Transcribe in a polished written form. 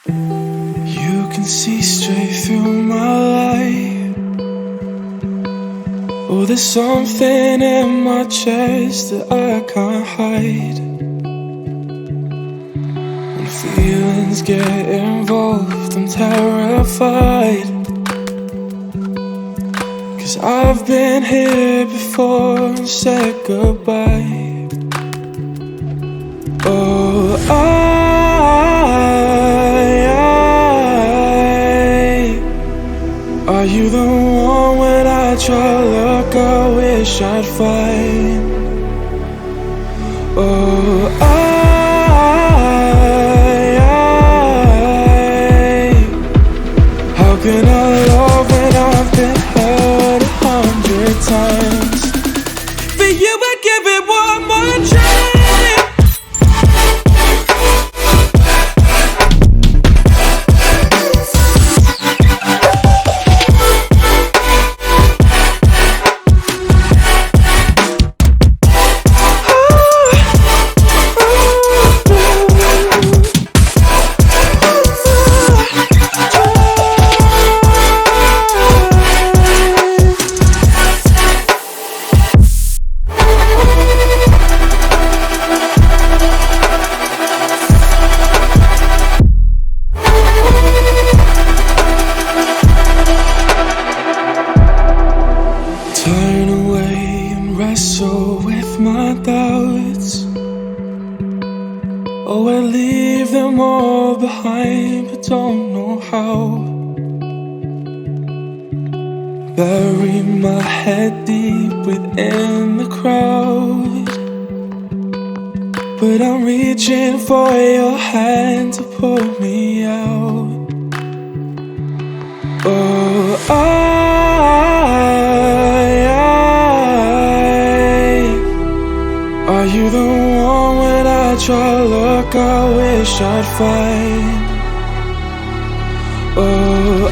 You can see straight through my light. Oh, there's something in my chest that I can't hide. When feelings get involved, I'm terrified. 'Cause I've been here before and said goodbye. Oh, are you the one when I try look I wish I'd find? Oh, how can I love when I've been hurt 100 times? For you I'd give it one more try. Turn away and wrestle with my doubts. Oh, I leave them all behind, but don't know how. Bury my head deep within the crowd, but I'm reaching for your hand to pull me out. Oh, are you the one when I try look I wish I'd find? Oh,